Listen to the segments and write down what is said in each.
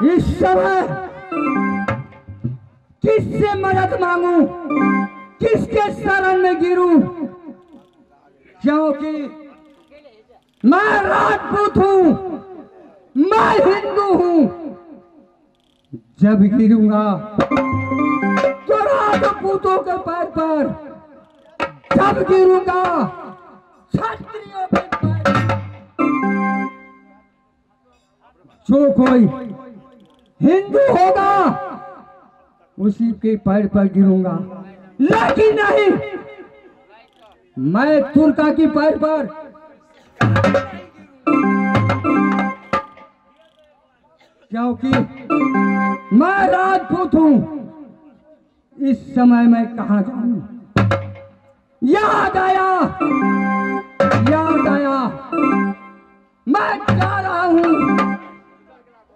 इस समय किससे मदद मांगू, किसके शरण में गिरूं, क्योंकि मैं राजपूत हूं, मैं हिंदू हूं। जब गिरूंगा तो राजपूतों के पैर पर, जब गिरूंगा क्षत्रियों के पैर पर। जो कोई हिंदू होगा उसी के पैर पर गिरूंगा, लेकिन नहीं, मैं तुर्का की पैर पर। क्योंकि मैं राजपूत हूं। इस समय मैं कहां जाऊं? याद आया, याद आया, मैं जा रहा हूं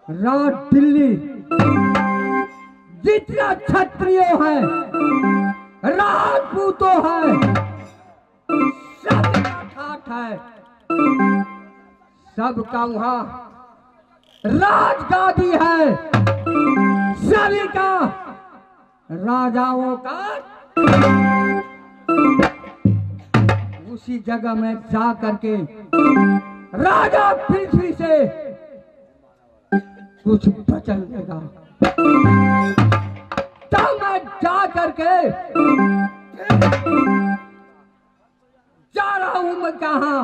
राज दिल्ली। जितना क्षत्रियो है, राजपूतों है, सबका ठाठ है, सबका वहां राजगादी है, सभी का राजाओं का। उसी जगह में जा करके राजा पृथ्वी से कुछ बचन देगा, तब मैं जा करके जा रहा हूं। मैं कहां?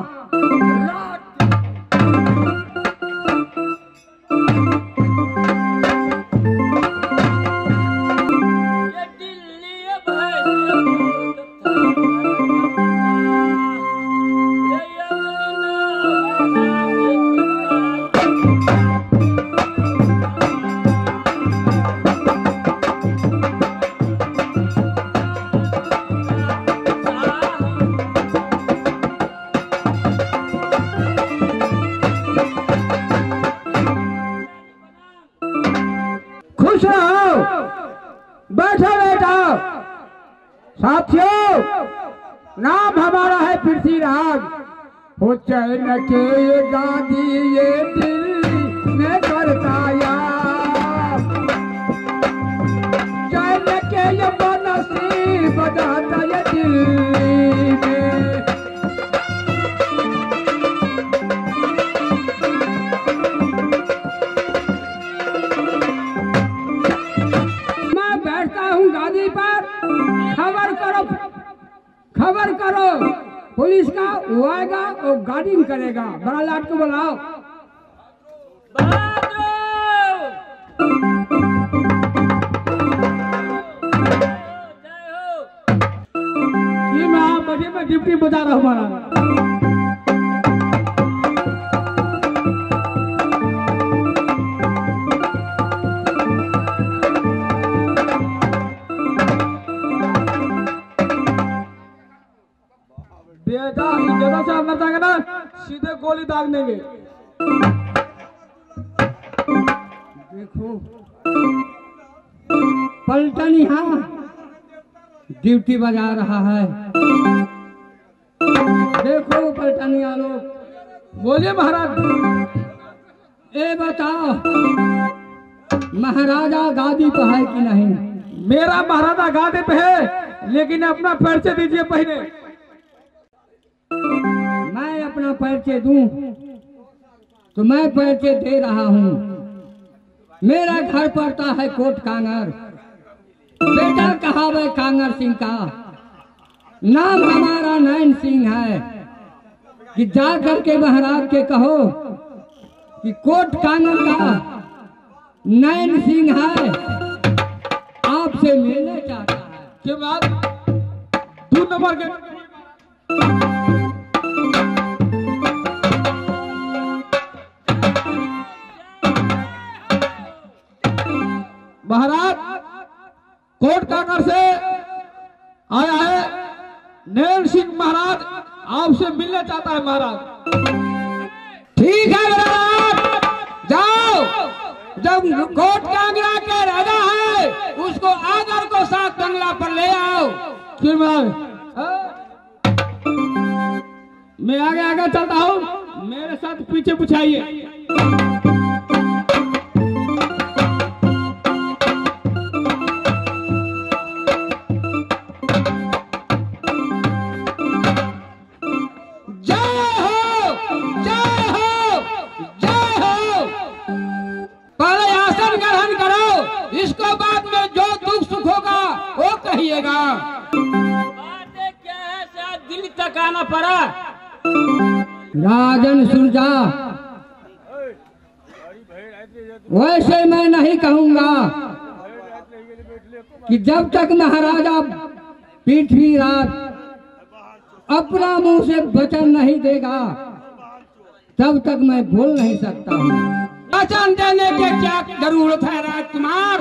बैठो बेटा। साथियों, नाम हमारा है पृथ्वीराज। हो चैन के ये गादी ये दिल में करता यार, चैन के ये बनसी बजाता ये दिल में। गादी पर खबर करो पुलिस का, वो आएगा और गार्डिंग करेगा। बड़ा लाट को बुलाओ। ये मैं बजे में ड्यूटी बजा रहा हूँ हमारा। बेटा जगह से अंदर जाएगा ना, सीधे गोली दाग देंगे। देखो पलटन यहाँ ड्यूटी बजा रहा है। देखो पलटनिया लोग। बोलिए महाराज। ए बताओ, महाराजा गादी पे है कि नहीं? मेरा महाराजा गादी पे है, लेकिन अपना परिचय दीजिए पहले। मैं अपना परिचय दूं तो मैं परिचय दे रहा हूं। मेरा घर पड़ता है कोट कांगर। बेटा कहावे कांगर सिंह का, नाम हमारा नैन सिंह है। कि जा करके महाराज के कहो कि कोट कांगर का नैन सिंह है, आपसे मिलना चाहता है। के बाद 2 नंबर के महाराज कोट कांगर से आया है नैन सिंह महाराज, आपसे मिलना चाहता है महाराज। ठीक है महाराज, जाओ। जब कोट कांगड़ा के राजा है उसको आकर कांगड़ा पर ले आओ। क्यों मैं आगे आगे चलता हूँ, मेरे साथ पीछे पूछाइए। इसको बाद में जो दुख सुख होगा वो कहिएगा। बातें क्या है, शायद दिल्ली तक आना पड़ा। राजन सुरजा, वैसे मैं नहीं कहूंगा कि जब तक महाराजा पृथ्वीराज अपना मुंह से वचन नहीं देगा तब तक मैं बोल नहीं सकता हूँ। वचन देने के क्या जरूरत है राजकुमार?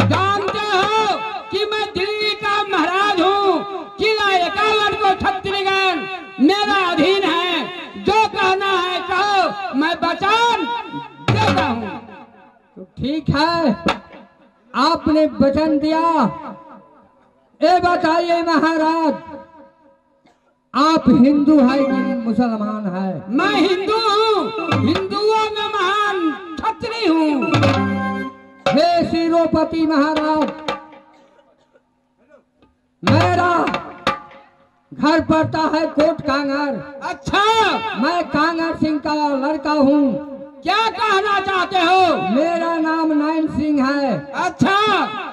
जानते हो कि मैं दिल्ली का महाराज हूँ। किला 51 को छत्तीसगढ़ मेरा अधीन है। जो कहना है कहो, मैं वचन देता हूँ। तो ठीक है, आपने वचन दिया। ये बताइए महाराज, आप हिंदू है कि मुसलमान है? मैं हिंदू हूँ, हिंदुओं में महान क्षत्रिय हूँ। हे शिरोपति महाराज, मेरा घर पड़ता है कोट कांगर। अच्छा, मैं कांगर सिंह का लड़का हूँ। क्या कहना चाहते हो? मेरा नाम नैन सिंह है। अच्छा,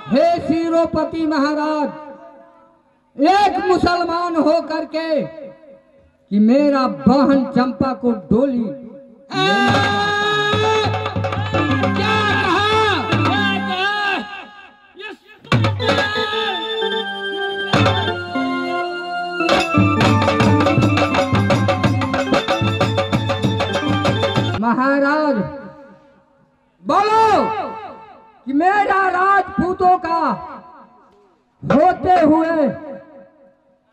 हे शिरोपति महाराज, एक मुसलमान हो करके कि मेरा बहन चंपा को डोली क्या महाराज बोलो कि मेरा राजपूतों का होते हुए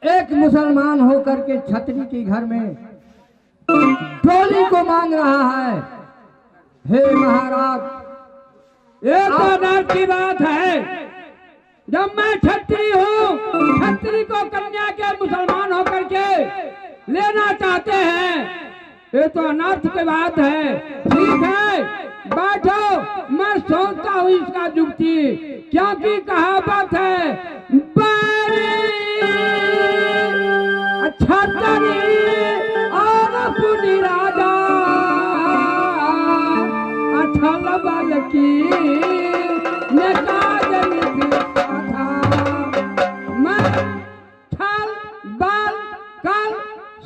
एक मुसलमान होकर के छतरी के घर में डोली को मांग रहा है। हे महाराज, एक आदर की बात है। जब मैं छत्री हूँ, छत्री को कन्या के मुसलमान होकर के लेना चाहते हैं, ये तो अनर्थ की बात है। ठीक है, बैठो, मैं सोचता हूँ इसका जुक्ति। क्योंकि कहावत है, छतरी और पुनी राजा अठल बल की मैं छल बल कल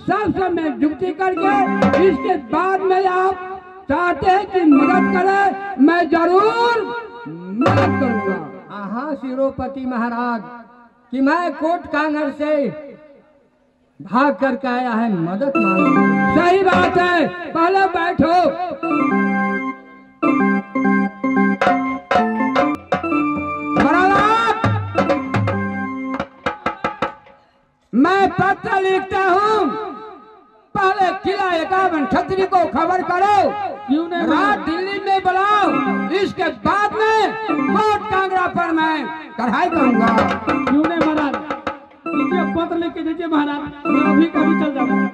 सब समय जुक्ति करके इसके बाद में आप चाहते हैं कि मदद करे, मैं जरूर मदद करूंगा। हाँ शिरोपति महाराज, कि मैं कोट कांगर से भाग करके आया है, मदद मांगो। सही बात है, पहले बैठो। मैं पत्र लिखता हूँ, पहले किला 51 छतरी को खबर करो, रात दिल्ली में बुलाओ। इसके बाद में कोट कांगड़ा पर मैं चढ़ाई करूंगा। क्यों नहीं महाराज, दीजिए पत्र लिख के दीजिए महाराज, मैं अभी कभी चल जाऊंगा।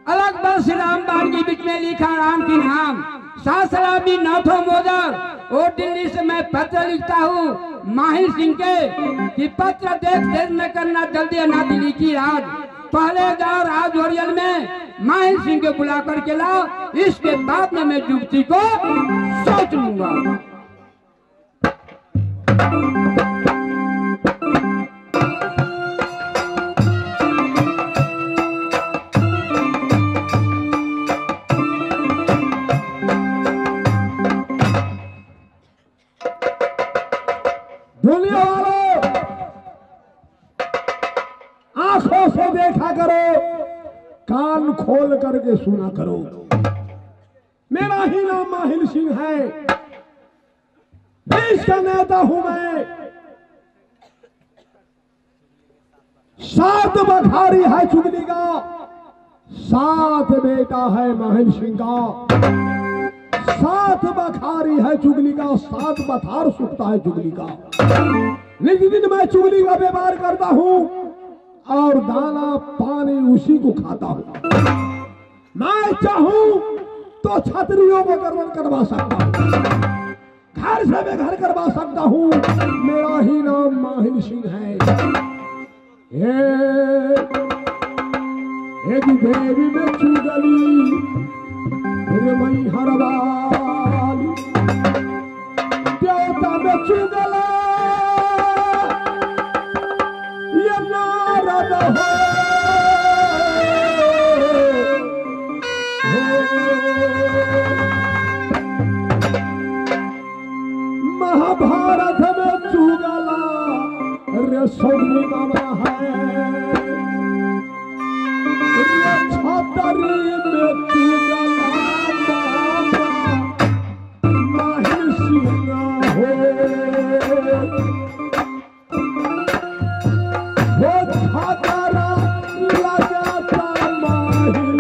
अलग बस राम बार के बीच में लिखा राम की नाम, सासलामी नाथो मोजर। और दिल्ली से मैं पत्र लिखता हूँ माहिर सिंह के कि पत्र देख देर न करना, जल्दी आना दिल्ली की राज। पहले जाओ राज ओरियल में माहिर सिंह को बुला करके लाओ। इसके बाद में मैं जुक्ति को सोच लूंगा। आंखों से देखा करो, कान खोल करके सुना करो। मेरा ही नाम माहिर सिंह है, देश का नेता हूं मैं। 7 बखारी है चुगली का, 7 बेटा है माहिर सिंह का। सात बखारी है चुगली का, सात बखार सूखता है चुगली का। लेकिन मैं चुगली का व्यवहार करता हूँ और दाना पानी उसी को खाता हूँ। मैं चाहूं तो छतरियों को गर्वन करवा सकता हूँ, घर से मैं घर करवा सकता हूँ। मेरा ही नाम माहिल सिंह है। एक देवी में चुगली रे मई हरवाली, देवता में चुगला ये नारद हो। महाभारत में चुगला रे सोनी मामा है, रे छतरी में चुगला माहिल सिंह हो। वो छतरा लगाता माहिल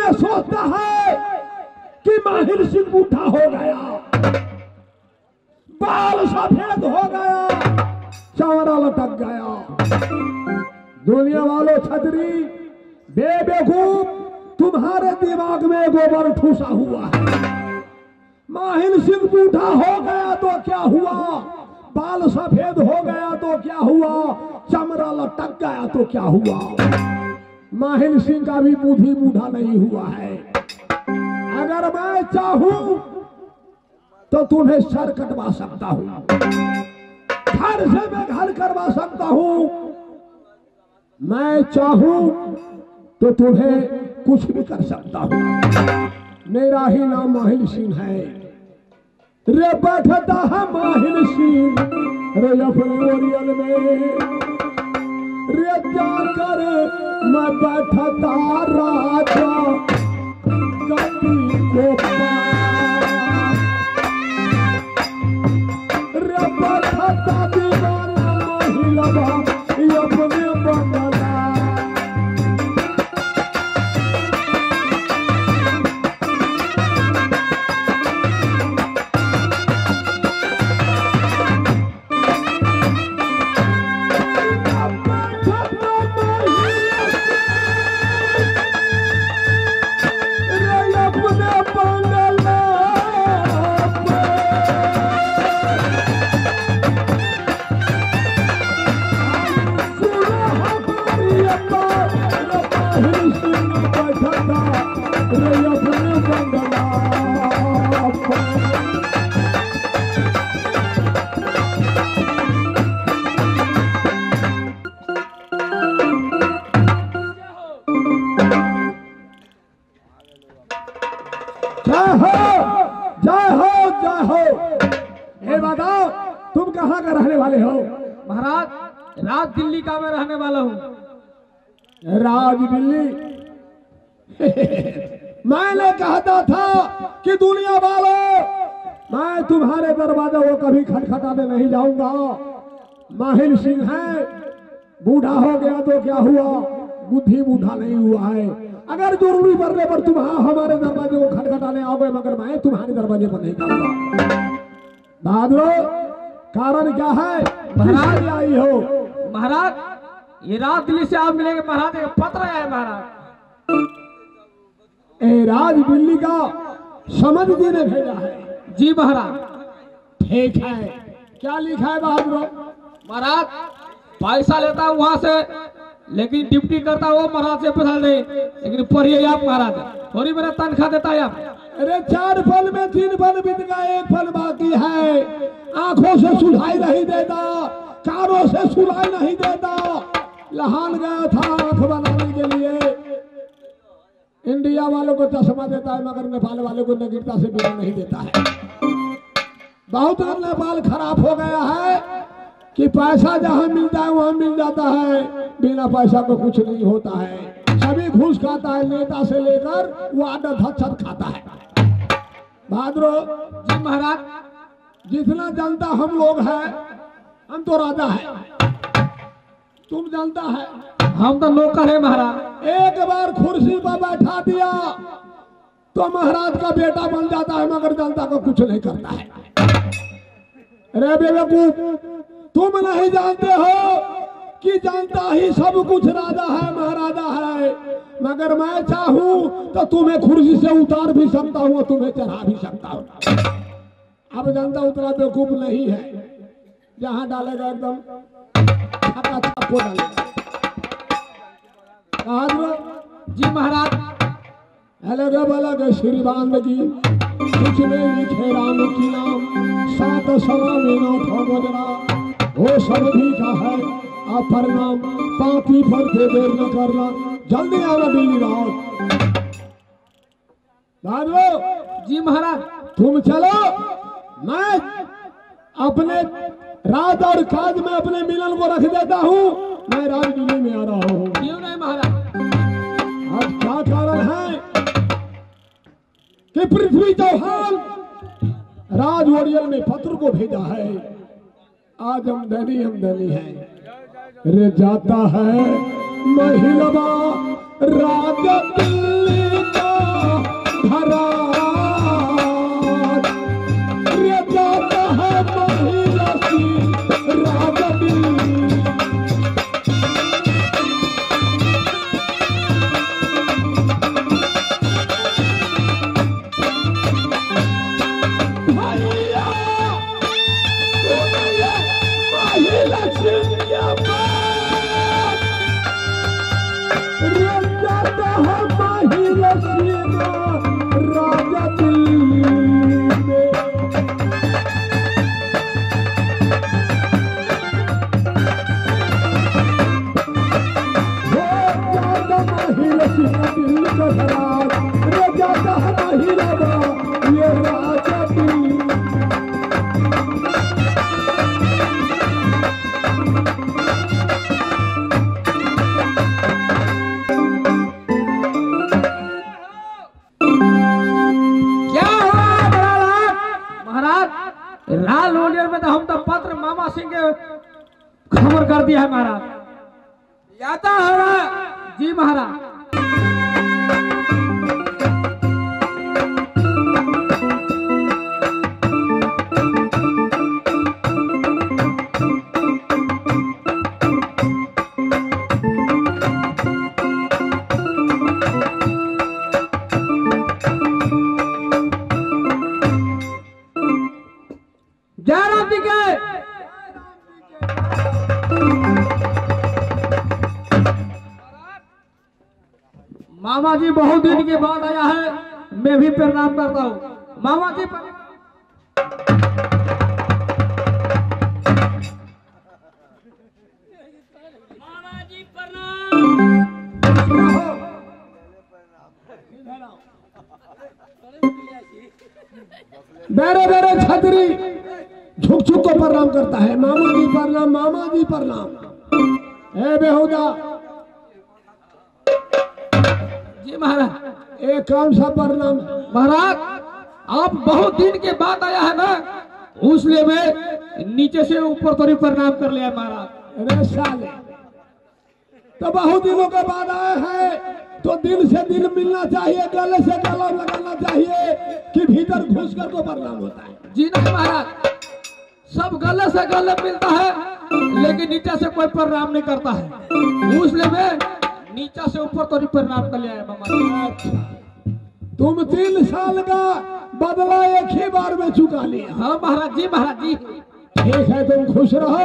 सोचता है कि माहिल सिंह बूढ़ा हो गया, बाल सफेद हो गया, चौरा लटक गया। दुनिया वालों छतरी बेवकूफ, तुम्हारे दिमाग में गोबर ठूसा हुआ है। माहिल सिंह बूढ़ा हो गया तो क्या हुआ, बाल सफेद हो गया तो क्या हुआ, चमड़ा लटक गया तो क्या हुआ। माहिल सिंह का भी बुद्धि बूढ़ा नहीं हुआ है। अगर मैं चाहूं तो तुम्हें सर कटवा सकता हूं, घर से मैं घर करवा सकता हूं। मैं चाहूं तो तुम्हें कुछ भी कर सकता हूं। मेरा ही नाम माहिल सिंह है। रे बैठता है माहिल सिंह रे अपने ओरियल में, रे जाकर मैं बैठता राजा गद्दी को पार, रे बैठता दीवाना महिला अपने बंगला। तुम कहाँ का रहने वाले हो? महाराज, राज दिल्ली का मैं रहने वाला हूँ। राज दिल्ली? मैंने कहता था कि दुनिया वालों, मैं तुम्हारे दरवाजे को कभी खटखटाने नहीं जाऊंगा। माहिल सिंह है, बूढ़ा हो गया तो क्या हुआ, बुद्धि बूढ़ा नहीं हुआ है। अगर जरूरी पड़ने पर तुम हमारे दरवाजे को खटखटाने आओगे, मगर मैं तुम्हारे दरवाजे पर नहीं आऊंगा। बहादुर, कारण क्या है? महाराज आई हो। महाराज ये रात दिल्ली से आप मिलेंगे महाराज, एक पत्र आया है महाराज। ए राज दिल्ली का समझ जी ने भेजा है। जी महाराज। ठीक है, क्या लिखा है बहादुर? महाराज पैसा लेता हूँ वहां से, लेकिन ड्यूटी करता वो महाराज से पैसा दे, लेकिन पढ़िए आप महाराज, थोड़ी मेरा तनख्वाह देता है आप। अरे 4 फल में 3 फल बीत गया, 1 फल बाकी है। आंखों से सुनाई नहीं देता, कानों से सुनाई नहीं देता। लहान गया था आंख बनाने के लिए। इंडिया वालों को चश्मा देता है, मगर नेपाल वालों को नगीरता से बिना नहीं देता है। बहुत नेपाल खराब हो गया है कि पैसा जहां मिलता है वहां मिल जाता है, बिना पैसा को कुछ नहीं होता है। सभी घूस खाता है, नेता से लेकर वार्ड अध्यक्ष खाता है। बहादुर जी महाराज। जितना जनता हम लोग हैं, हम तो राजा है, तुम जनता है, हम तो नौकर है महाराज। एक बार कुर्सी पर बैठा दिया तो महाराज का बेटा बन जाता है, मगर जनता को कुछ नहीं करता है। अरे बेवकूफ, तुम नहीं जानते हो कि जनता ही सब कुछ राजा है, महाराजा है। मगर मैं चाहूं तो तुम्हें कुर्सी से उतार भी सकता हूं और तुम्हें चढ़ा भी सकता हूं। अब जनता उतना बेवकूफ नहीं है, जहां डालेगा एकदम छक्का डालेगा। जी महाराज। अलग अलग श्रीबान की कुछ में लिखे राम की नाम, 7 सवा में 9 बजरा वो सब भी का है आप प्रणाम। पापी पर के देर न करना, जल्दी आना दिल्ली रात। जी महाराज। तुम चलो, मैं अपने रात और काज में अपने मिलन को रख देता हूँ। मैं राज दिल्ली में आ रहा हूँ। क्यों नहीं महाराज? आज क्या कारण है कि पृथ्वी चौहान राज ओरियल में पत्र को भेजा है। आज आमदनी है। रे जाता है महिलवा राजा दिल्ली का घरा, रे जाता है महिला सी राजा दिल्ली। लाल ओलियर में तो हम तो पत्र मामा सिंह के खबर कर दिया है महाराज। याता है। जी महाराज। मामा जी बहुत दिन के बाद आया है, मैं भी प्रणाम करता हूँ मामा जी। मामा जी प्रणाम। बेरे बेरे छतरी झुक झुक को प्रणाम करता है। मामा जी प्रणाम, मामा जी प्रणाम। ए बेहुदा जी महाराज। एक कौन सा प्रणाम? महाराज आप बहुत दिन के बाद आया है ना, उसलिए मैं नीचे से ऊपर तोरी प्रणाम कर लिया महाराज। अरे साले तो बहुत दिनों के बाद आए हैं तो दिल से दिल मिलना चाहिए, गले से गला लगाना चाहिए कि भीतर घुस कर तो प्रणाम होता है। जी नहीं महाराज, सब गले से गले मिलता है लेकिन नीचे से कोई प्रणाम नहीं करता है। उसलिए मैं नीचे से ऊपर तो नहीं प्रणाम कर लिया है। तुम 3 साल का बदला एक ही बार में चुका लिया। हाँ महाराज जी, महाराज जी। ठीक है, तुम खुश रहो।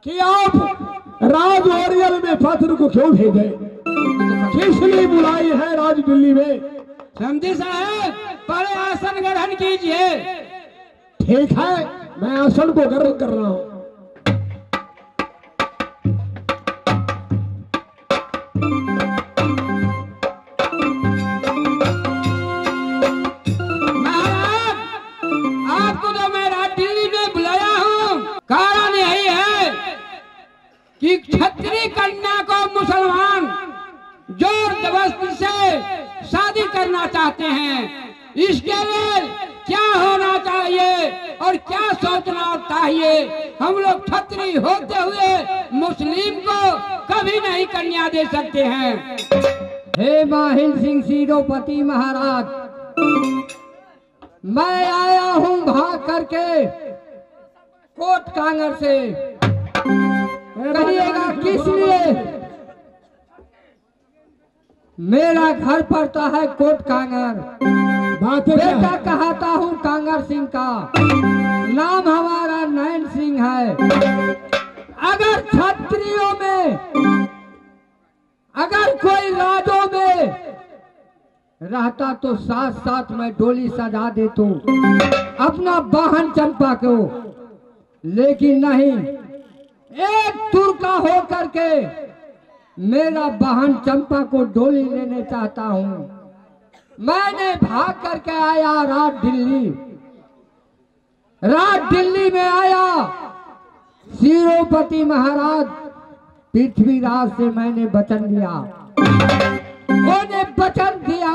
कि आप राज ओरियल में पत्र को क्यों भेजे, किस लिए बुलाई है राज दिल्ली में? समझी साहब, पहले आसन ग्रहण कीजिए। ठीक है, मैं आसन को ग्रहण कर रहा हूं। महाराज, आपको तो मैं राज दिल्ली में बुलाया हूँ, कारण यही है कि क्षत्रिय कन्या को मुसलमान जोर जबरदस्ती से शादी करना चाहते हैं। इसके लिए क्या होना चाहिए और क्या सोचना चाहिए, हम लोग क्षत्रिय होते हुए मुस्लिम को कभी नहीं कन्या दे सकते हैं। हे माहिल सिंह सीरोपति महाराज, मैं आया हूँ भाग करके कोट कांगर से। कहिएगा किस लिए? मेरा घर पड़ता है कोट कांगर, बेटा कहता हूँ कांगर सिंह का, नाम हमारा नैन सिंह है। अगर क्षत्रियों में अगर कोई राजों में रहता तो साथ साथ मैं डोली सजा देता अपना वाहन चंपा को, लेकिन नहीं, एक तुर्का हो करके मेरा वाहन चंपा को डोली लेने चाहता हूँ। मैंने भाग करके आया रात दिल्ली में आया। सीरोपति महाराज पृथ्वीराज से मैंने वचन लिया, उन्होंने वचन दिया,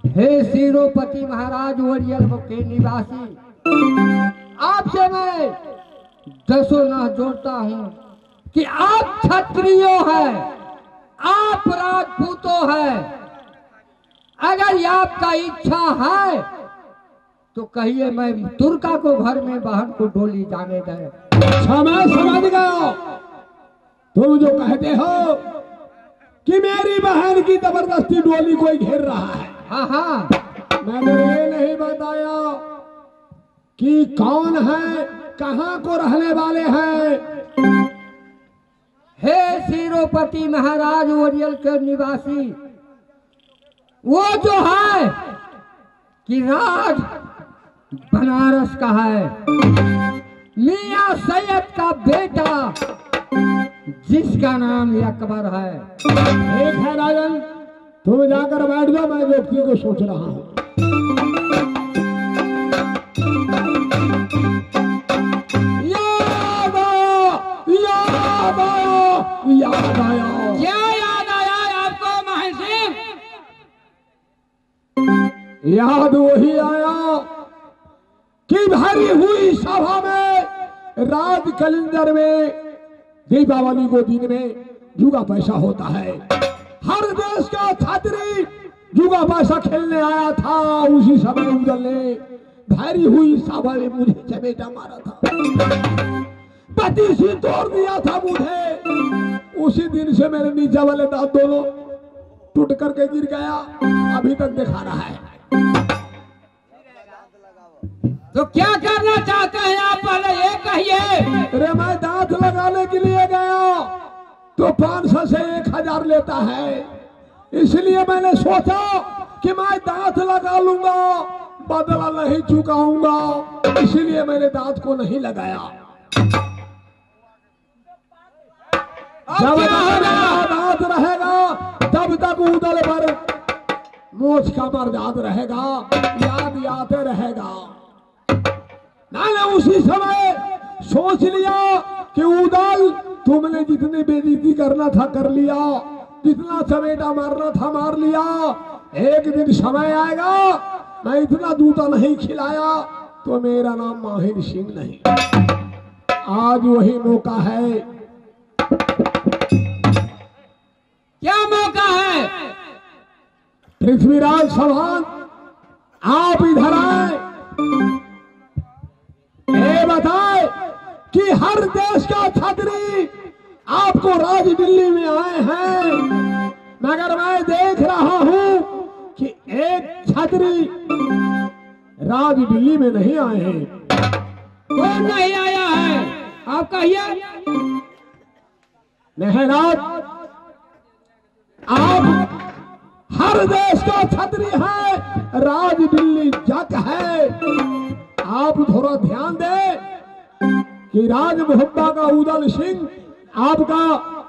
हे सीरोपति महाराज ओरियल के निवासी, आपसे मैं दसों ना जोड़ता हूँ कि आप क्षत्रियो हैं, आप राजपूतों हैं। अगर ये आपका इच्छा है तो कहिए, मैं तुर्का को घर में बहन को डोली जाने दें। मैं समझ गया, तुम जो कहते हो कि मेरी बहन की जबरदस्ती डोली कोई घेर रहा है। हाँ हाँ, मैंने ये नहीं बताया कि कौन है, कहाँ को रहने वाले हैं। हे सीरोपति महाराज ओरियल के निवासी, वो जो है कि राज बनारस का है, मियां सैयद का बेटा जिसका नाम अकबर है। एक है राजन, तुम जाकर बैठ जाओ, मैं व्यक्ति को सोच रहा हूँ। याद आया। क्या याद आया आपको माहिल सिंह? याद वही आया कि भरी हुई सभा में राज कैलेंडर में दीपावली को दिन में जुआ पैसा होता है। हर देश का छात्री जुआ पैसा खेलने आया था। उसी समय उदल ने भरी हुई सभा में मुझे चमेटा मारा था, पतीसी तोड़ दिया था मुझे। उसी दिन से मेरे नीचे वाले दांत दोनों टूट करके गिर गया, अभी तक दिखा रहा है। तो क्या करना चाहते हैं आप, पहले ये कहिए। अरे मैं दांत लगाने के लिए गया तो 500 से 1000 लेता है, इसलिए मैंने सोचा कि मैं दांत लगा लूंगा, बदला नहीं चुकाऊंगा, इसलिए मैंने दांत को नहीं लगाया। जब दांत रहेगा तब तक उदल पर मोछ का मर्याद रहेगा, याद आते रहेगा। मैंने उसी समय सोच लिया कि उदल, तुमने जितनी बेइज्जती करना था कर लिया, जितना चमेटा मारना था मार लिया, एक दिन समय आएगा मैं इतना दूधा नहीं खिलाया तो मेरा नाम माहिर सिंह नहीं। आज वही मौका है। क्या मौका है? पृथ्वीराज चौहान आप इधर आए, ये बताए कि हर देश का छतरी आपको राज दिल्ली में आए हैं, मगर मैं देख रहा हूं कि एक छतरी राज दिल्ली में नहीं आए हैं। कौन नहीं आया है? आप कहिए। महराज, आप हर देश का छतरी है, राज दिल्ली जग है। आप थोड़ा ध्यान दें कि राज मोहब्बा का उदल सिंह आपका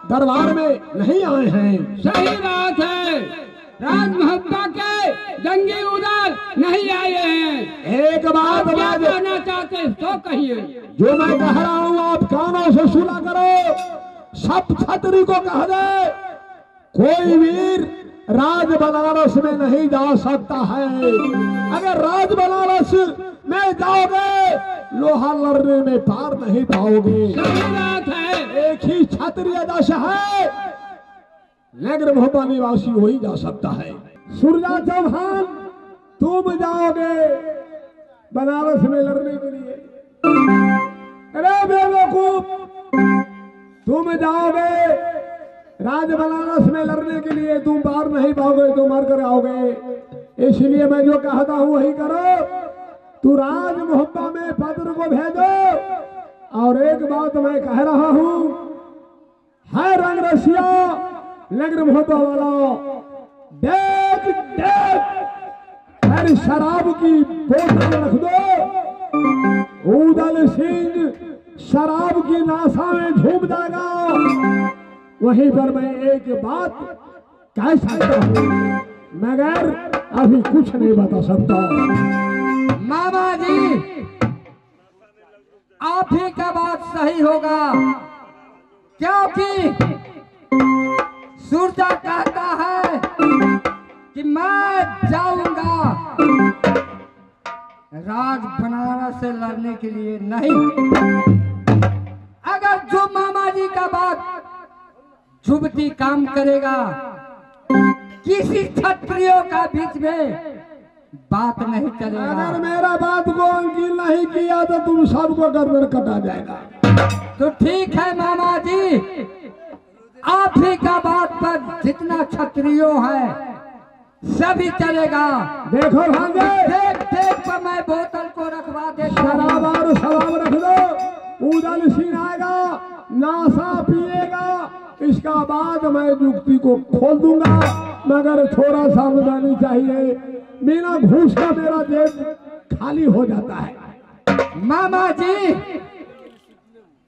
दरबार में नहीं आए हैं। सही बात है, राज मोहब्बा के जंगी उदल नहीं आए हैं। एक बात क्या मैं कहना चाहते तो कहिए। जो मैं कह रहा हूं आप कानों से सुना करो। सब छतरी को कह दे कोई वीर राज बनारस में नहीं जा सकता है। अगर राज बनारस में जाओगे लोहा लड़ने में पार नहीं पाओगे। सही बात है। एक ही क्षत्रिय दश है, नगर मोहब्बा निवासी वही जा सकता है। सूर्या चौहान तुम जाओगे बनारस में लड़ने के लिए। अरे बेवकूफ, तुम जाओगे राज बनारस में लड़ने के लिए, तुम पार नहीं पाओगे, तुम मर कर आओगे। इसलिए मैं जो कहता हूं वही करो। तू राज मोहब्बा में पत्र को भेजो। और एक बात मैं कह रहा हूं, है रंग रसिया नगर मोहब्बा वाला, देख देख हर शराब की बोतल रख दो। उदल सिंह शराब की नाशा में झूम जाएगा। वहीं पर मैं एक बात कह सकता हूं, मगर अभी कुछ नहीं बता सकता। मामा जी, आप ही का बात सही होगा, क्योंकि सूरजा कहता है कि मैं जाऊंगा राज बनारस से लड़ने के लिए नहीं। अगर जो मामा जी का बात झुबती काम करेगा, किसी क्षत्रियों का बीच में बात नहीं चलेगा। अगर मेरा बात को अंकिल नहीं किया तो तुम सबको गर्दन कटा जाएगा। तो ठीक है मामा जी, आप ही का बात पर जितना क्षत्रियो है सभी चलेगा। देखो भांजे, देख देख पर मैं बोतल को रखवा देता हूं। शराब और शराब रख दो। उदल सिंह आएगा, नाशा पिएगा, इसका बाद मैं युक्ति को खोल दूंगा। मगर थोड़ा सावधानी चाहिए, बिना घूस का मेरा जेब खाली हो जाता है। मामा जी,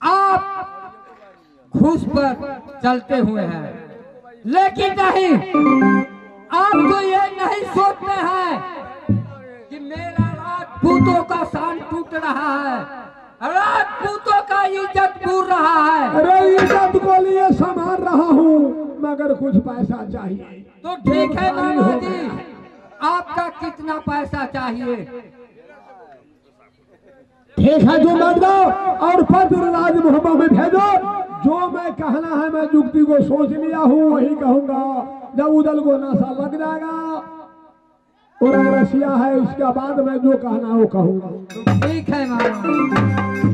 आप घूस पर चलते हुए हैं, लेकिन नहीं, आप तो ये नहीं सोचते हैं कि मेरा राजपूतों का शान टूट रहा है, राजपूतों का इज्जत बूढ़ रहा है। अरे इज्जत को लिए संभाल रहा हूँ, मगर कुछ पैसा चाहिए। तो ठीक है मामा जी, आपका कितना पैसा चाहिए? ठीक है, जो मत दो और पत्र राज मोहब्बा में भेजो। जो मैं कहना है मैं युक्ति को सोच लिया हूँ वही कहूंगा। जब उदल को नशा लग जाएगा और रसिया है, इसके बाद मैं जो कहना है वो कहूंगा। ठीक है मामा।